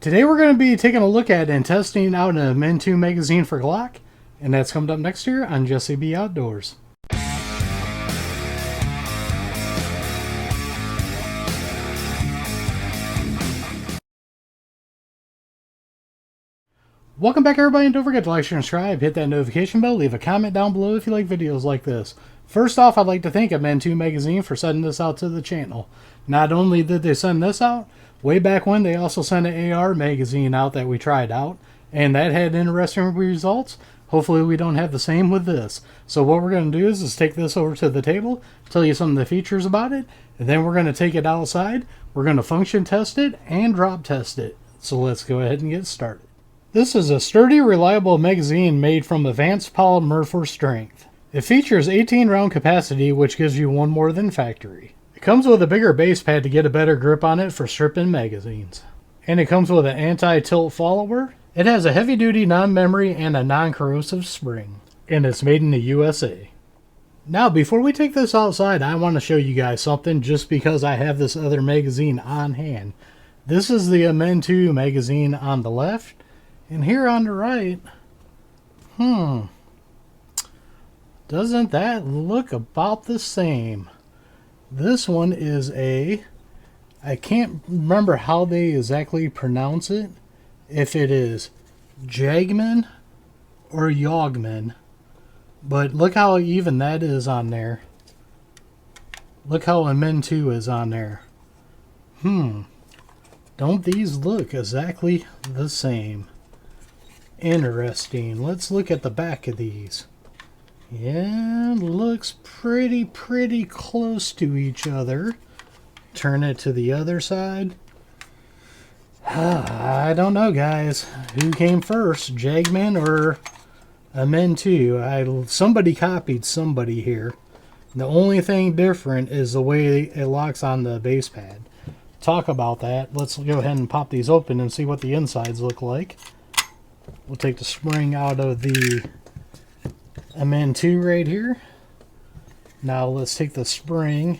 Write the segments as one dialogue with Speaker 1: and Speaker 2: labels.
Speaker 1: Today we're going to be taking a look at and testing out an Amend2 magazine for Glock, and that's coming up next year on Jesse B Outdoors. Welcome back everybody, and don't forget to like, share, and subscribe, hit that notification bell, leave a comment down below if you like videos like this. First off, I'd like to thank Amend2 magazine for sending this out to the channel. Not only did they send this out, way back when they also sent an AR magazine out that we tried out, and that had interesting results. Hopefully we don't have the same with this. So what we're going to do is take this over to the table, tell you some of the features about it, and then we're going to take it outside, we're going to function test it, and drop test it. So let's go ahead and get started. This is a sturdy, reliable magazine made from advanced polymer for strength. It features 18 round capacity, which gives you one more than factory. It comes with a bigger base pad to get a better grip on it for stripping magazines. And it comes with an anti-tilt follower. It has a heavy-duty non-memory and a non-corrosive spring. And it's made in the USA. Now, before we take this outside, I want to show you guys something just because I have this other magazine on hand. This is the Amend2 magazine on the left. And here on the right, doesn't that look about the same? This one is I can't remember how they exactly pronounce it, if it is Jagman or Yogman, but look how even that is on there. Look how Amend2 is on there. Don't these look exactly the same? Interesting. Let's look at the back of these. Yeah, looks pretty close to each other. Turn it to the other side. I don't know, guys. Who came first, Jagman or Amend2? Somebody copied somebody here. The only thing different is the way it locks on the base pad. Talk about that. Let's go ahead and pop these open and see what the insides look like. We'll take the spring out of the Amend2 right here. Now let's take the spring.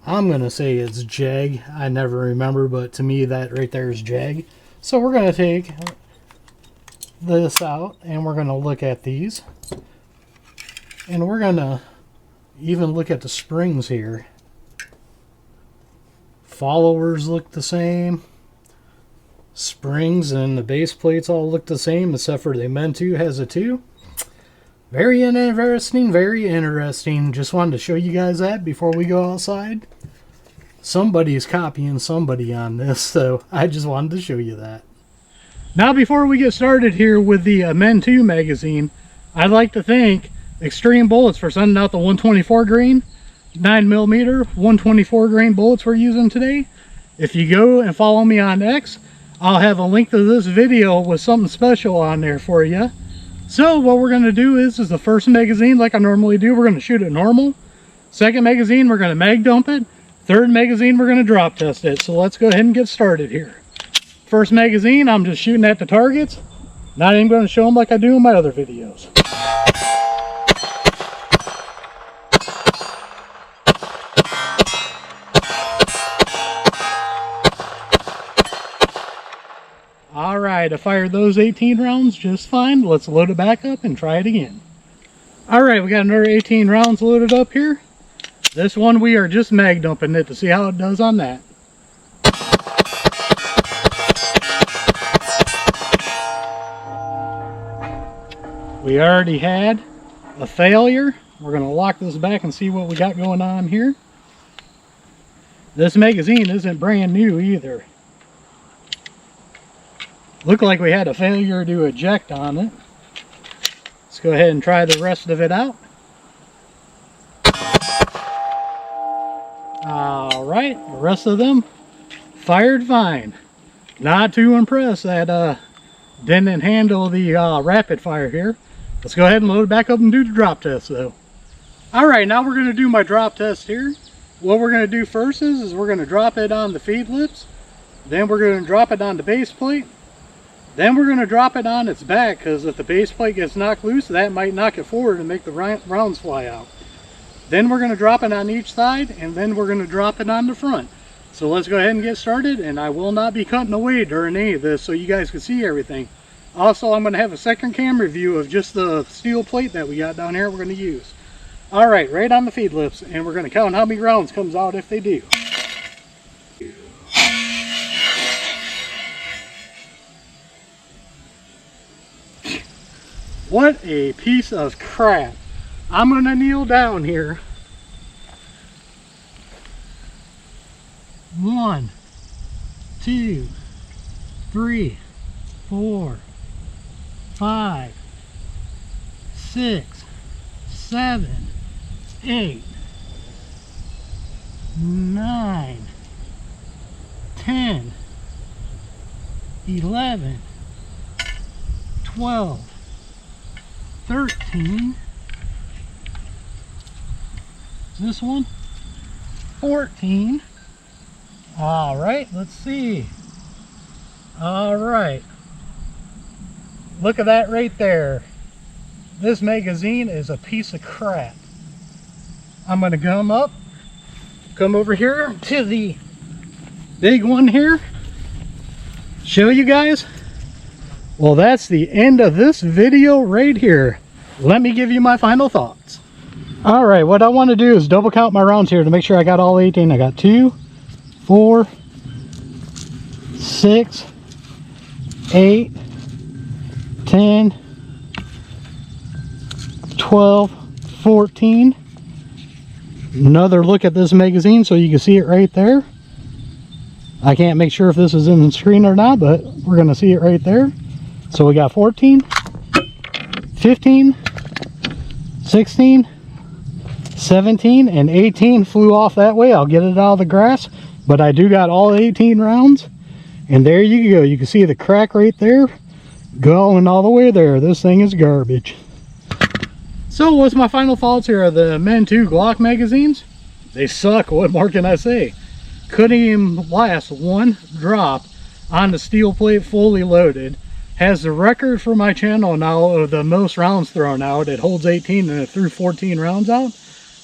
Speaker 1: I'm going to say it's Jag. I never remember, but to me that right there is Jag. So we're going to take this out and we're going to look at these. And we're going to even look at the springs here. Followers look the same. Springs and the base plates all look the same except for the Amend2 has a 2. Very interesting, very interesting. Just wanted to show you guys that before we go outside. Somebody's copying somebody on this, so I just wanted to show you that. Now before we get started here with the Amend2 magazine, I'd like to thank Extreme Bullets for sending out the 124 grain, 9mm, 124 grain bullets we're using today. If you go and follow me on X, I'll have a link to this video with something special on there for you. So what we're going to do is the first magazine, like I normally do, we're going to shoot it normal. Second magazine, we're going to mag dump it. Third magazine, we're going to drop test it. So let's go ahead and get started here. First magazine, I'm just shooting at the targets. Not even going to show them like I do in my other videos. Alright, I fired those 18 rounds just fine. Let's load it back up and try it again. Alright, we got another 18 rounds loaded up here. This one we are just mag dumping it to see how it does on that. We already had a failure. We're going to lock this back and see what we got going on here. This magazine isn't brand new either. Looked like we had a failure to eject on it. Let's go ahead and try the rest of it out. Alright, the rest of them fired fine. Not too impressed that didn't handle the rapid fire here. Let's go ahead and load it back up and do the drop test though. Alright, now we're going to do my drop test here. What we're going to do first is we're going to drop it on the feed lips. Then we're going to drop it on the base plate. Then we're going to drop it on its back, because if the base plate gets knocked loose, that might knock it forward and make the rounds fly out. Then we're going to drop it on each side, and then we're going to drop it on the front. So let's go ahead and get started, and I will not be cutting away during any of this so you guys can see everything. Also, I'm going to have a second camera view of just the steel plate that we got down here we're going to use. Alright, right on the feed lips, and we're going to count how many rounds comes out if they do. What a piece of crap. I'm going to kneel down here. 1, 2, 3, 4, 5, 6, 7, 8, 9, 10, 11, 12, 13, this one, 14. All right, let's see. All right, look at that right there. This magazine is a piece of crap. I'm gonna come over here to the big one here, show you guys. Well, that's the end of this video right here. Let me give you my final thoughts. All right, what I want to do is double count my rounds here to make sure I got all 18. I got 2, 4, 6, 8, 10, 12, 14. Another look at this magazine so you can see it right there. I can't make sure if this is in the screen or not, but we're going to see it right there. So we got 14, 15, 16, 17, and 18 flew off that way. I'll get it out of the grass, but I do got all 18 rounds. And there you go. You can see the crack right there going all the way there. This thing is garbage. So what's my final thoughts here of the Amend2 Glock magazines? They suck. What more can I say? Couldn't even last one drop on the steel plate fully loaded. Has the record for my channel now of the most rounds thrown out. It holds 18 and it threw 14 rounds out.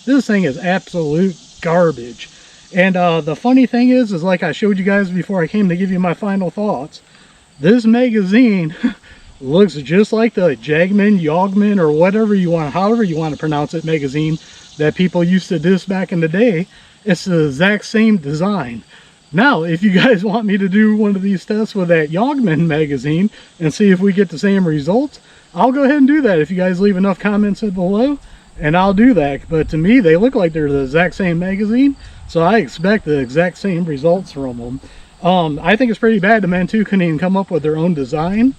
Speaker 1: This thing is absolute garbage. And the funny thing is like I showed you guys before I came to give you my final thoughts, this magazine looks just like the Jagman, or whatever you want, however you want to pronounce it, magazine that people used to diss back in the day. It's the exact same design. Now, if you guys want me to do one of these tests with that Jagman magazine and see if we get the same results, I'll go ahead and do that if you guys leave enough comments below, and I'll do that. But to me, they look like they're the exact same magazine, so I expect the exact same results from them. I think it's pretty bad the Amend2 couldn't even come up with their own design.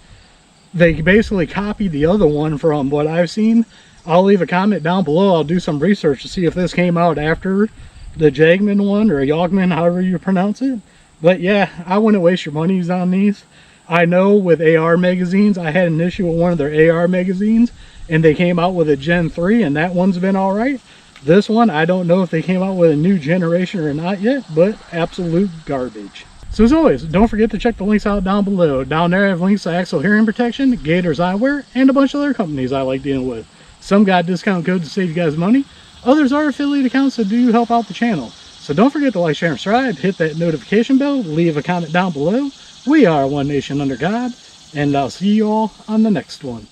Speaker 1: They basically copied the other one from what I've seen. I'll leave a comment down below. I'll do some research to see if this came out after the Jagman one, or Jagman, however you pronounce it. But yeah, I wouldn't waste your monies on these. I know with AR magazines, I had an issue with one of their AR magazines, and they came out with a Gen 3, and that one's been all right. This one, I don't know if they came out with a new generation or not yet, but absolute garbage. So as always, don't forget to check the links out down below. Down there I have links to Axle Hearing Protection, Gators Eyewear, and a bunch of other companies I like dealing with. Some got discount codes to save you guys money. Others are affiliate accounts that do help out the channel. So don't forget to like, share, and subscribe. Hit that notification bell. Leave a comment down below. We are One Nation Under God. And I'll see you all on the next one.